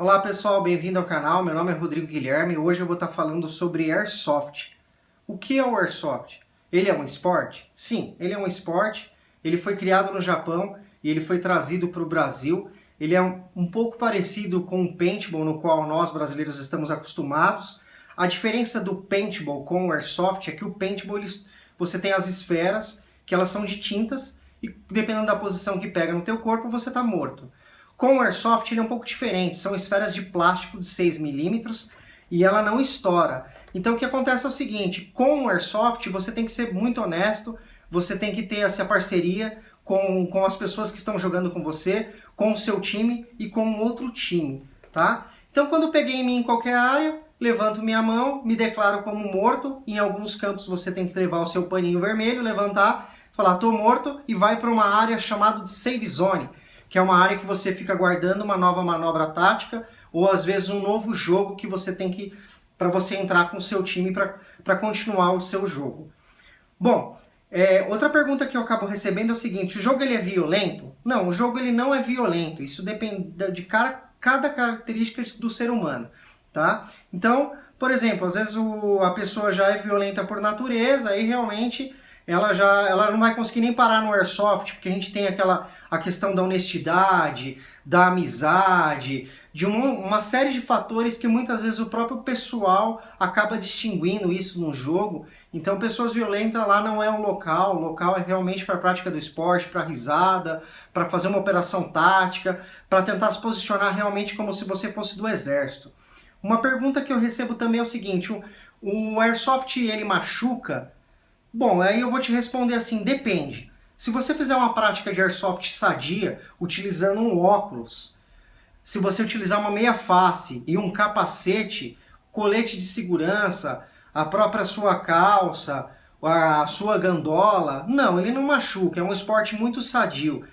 Olá pessoal, bem-vindo ao canal, meu nome é Rodrigo Guilherme e hoje eu vou estar falando sobre Airsoft. O que é o Airsoft? Ele é um esporte? Sim, ele é um esporte, ele foi criado no Japão e ele foi trazido para o Brasil. Ele é um pouco parecido com o paintball, no qual nós brasileiros estamos acostumados. A diferença do paintball com o Airsoft é que o paintball você tem as esferas, que elas são de tintas, e dependendo da posição que pega no teu corpo, você está morto. Com o Airsoft ele é um pouco diferente, são esferas de plástico de 6 milímetros e ela não estoura. Então o que acontece é o seguinte, com o Airsoft você tem que ser muito honesto, você tem que ter essa parceria com as pessoas que estão jogando com você, com o seu time e com outro time, tá? Então quando eu peguei em mim em qualquer área, levanto minha mão, me declaro como morto. Em alguns campos você tem que levar o seu paninho vermelho, levantar, falar tô morto e vai para uma área chamada de Save Zone, que é uma área que você fica guardando uma nova manobra tática ou às vezes um novo jogo que você tem que para você entrar com o seu time para continuar o seu jogo. Bom, outra pergunta que eu acabo recebendo é o seguinte: o jogo ele é violento? Não, o jogo ele não é violento. Isso depende de cada característica do ser humano, tá? Então, por exemplo, às vezes a pessoa já é violenta por natureza e realmente ela não vai conseguir nem parar no Airsoft, porque a gente tem a questão da honestidade, da amizade, de uma série de fatores que muitas vezes o próprio pessoal acaba distinguindo isso no jogo. Então pessoas violentas lá não é o local é realmente para a prática do esporte, para risada, para fazer uma operação tática, para tentar se posicionar realmente como se você fosse do exército. Uma pergunta que eu recebo também é o seguinte: o Airsoft ele machuca? Bom, aí eu vou te responder assim, depende. Se você fizer uma prática de Airsoft sadia, utilizando um óculos, se você utilizar uma meia face e um capacete, colete de segurança, a própria sua calça, a sua gandola, não, ele não machuca, é um esporte muito sadio.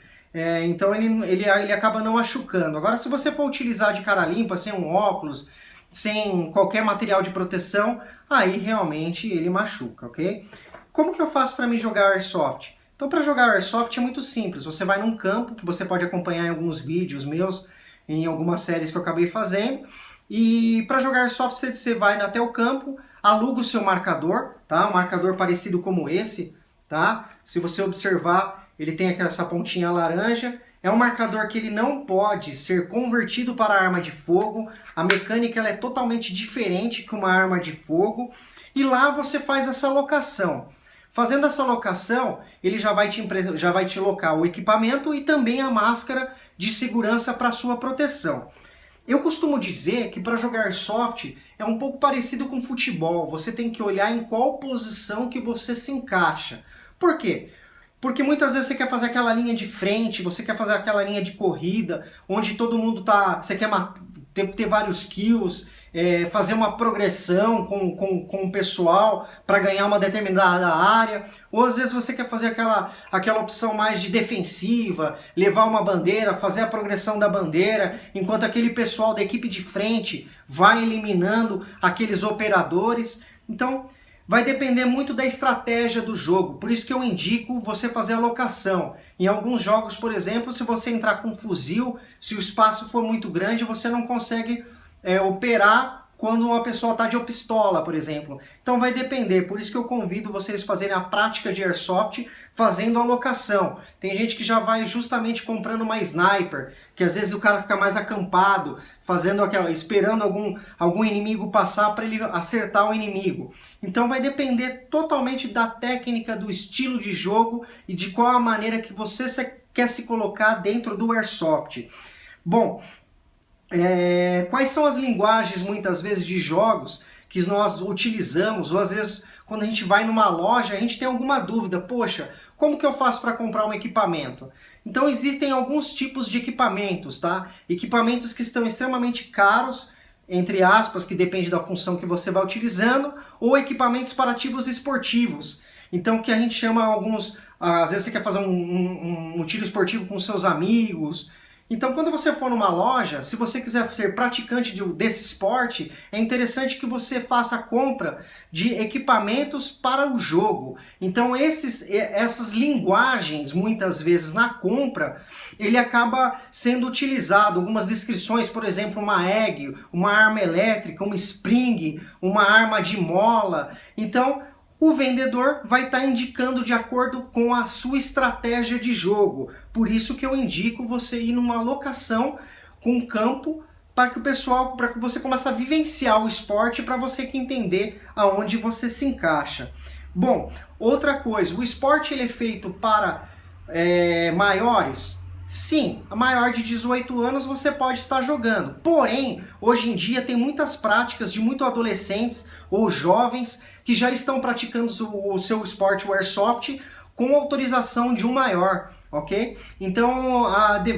Então ele acaba não machucando. Agora, se você for utilizar de cara limpa, sem um óculos, sem qualquer material de proteção, aí realmente ele machuca, ok? Como que eu faço para me jogar Airsoft? Então, para jogar Airsoft é muito simples. Você vai num campo, que você pode acompanhar em alguns vídeos meus, em algumas séries que eu acabei fazendo. E para jogar Airsoft, você vai até o campo, aluga o seu marcador, tá? Um marcador parecido como esse, tá? Se você observar, ele tem aqui essa pontinha laranja. É um marcador que ele não pode ser convertido para arma de fogo. A mecânica ela é totalmente diferente que uma arma de fogo. E lá você faz essa locação. Fazendo essa locação, ele já vai te locar o equipamento e também a máscara de segurança para sua proteção. Eu costumo dizer que para jogar Airsoft é um pouco parecido com futebol. Você tem que olhar em qual posição que você se encaixa. Por quê? Porque muitas vezes você quer fazer aquela linha de frente, você quer fazer aquela linha de corrida, onde todo mundo tá... Você quer ter vários kills, fazer uma progressão com o pessoal para ganhar uma determinada área, ou às vezes você quer fazer aquela opção mais de defensiva, levar uma bandeira, fazer a progressão da bandeira, enquanto aquele pessoal da equipe de frente vai eliminando aqueles operadores. Então vai depender muito da estratégia do jogo, por isso que eu indico você fazer a locação. Em alguns jogos, por exemplo, se você entrar com um fuzil, se o espaço for muito grande, você não consegue operar quando uma pessoa está de pistola, por exemplo. Então vai depender, por isso que eu convido vocês a fazerem a prática de Airsoft fazendo a locação. Tem gente que já vai justamente comprando uma sniper, que às vezes o cara fica mais acampado, esperando algum inimigo passar para ele acertar o inimigo. Então vai depender totalmente da técnica, do estilo de jogo e de qual a maneira que você quer se colocar dentro do Airsoft. Bom, quais são as linguagens muitas vezes de jogos que nós utilizamos, ou às vezes quando a gente vai numa loja a gente tem alguma dúvida, poxa, como que eu faço para comprar um equipamento? Então existem alguns tipos de equipamentos, tá? Equipamentos que estão extremamente caros, entre aspas, que depende da função que você vai utilizando, ou equipamentos para ativos esportivos. Então que a gente chama às vezes você quer fazer um tiro esportivo com seus amigos. Então, quando você for numa loja, se você quiser ser praticante desse esporte, é interessante que você faça a compra de equipamentos para o jogo. Então, essas linguagens, muitas vezes na compra, ele acaba sendo utilizado. Algumas descrições, por exemplo, uma egg, uma arma elétrica, uma spring, uma arma de mola. Então, o vendedor vai estar indicando de acordo com a sua estratégia de jogo. Por isso que eu indico você ir numa locação com um campo para que o pessoal, para que você comece a vivenciar o esporte, para você que entender aonde você se encaixa. Bom, outra coisa, o esporte ele é feito para maiores? Sim, a maior de 18 anos você pode estar jogando. Porém, hoje em dia tem muitas práticas de muitos adolescentes ou jovens que já estão praticando o seu esporte, o Airsoft, com autorização de um maior, ok? Então,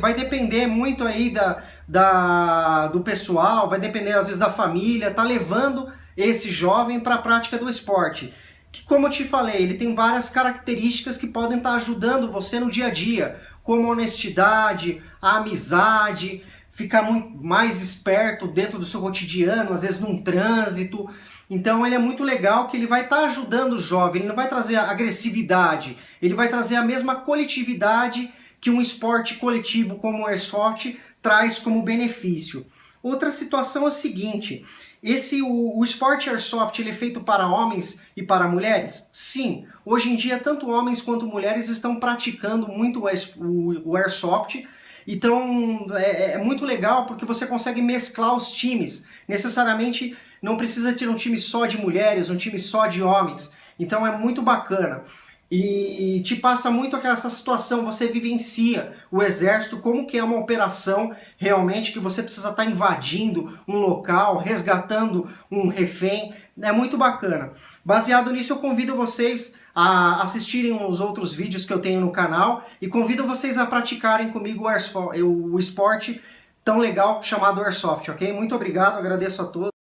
vai depender muito aí do pessoal, vai depender às vezes da família, tá levando esse jovem para a prática do esporte. Que, como eu te falei, ele tem várias características que podem estar ajudando você no dia a dia, como a honestidade, a amizade, ficar muito mais esperto dentro do seu cotidiano, às vezes num trânsito. Então ele é muito legal que ele vai estar ajudando o jovem, ele não vai trazer agressividade, ele vai trazer a mesma coletividade que um esporte coletivo como o Airsoft traz como benefício. Outra situação é a seguinte, o esporte Airsoft ele é feito para homens e para mulheres? Sim, hoje em dia tanto homens quanto mulheres estão praticando muito o Airsoft, então é muito legal porque você consegue mesclar os times, necessariamente não precisa ter um time só de mulheres, um time só de homens, então é muito bacana. E te passa muito essa situação, você vivencia o exército, como que é uma operação realmente que você precisa estar invadindo um local, resgatando um refém, é muito bacana. Baseado nisso, eu convido vocês a assistirem os outros vídeos que eu tenho no canal e convido vocês a praticarem comigo o esporte tão legal chamado Airsoft, ok? Muito obrigado, agradeço a todos.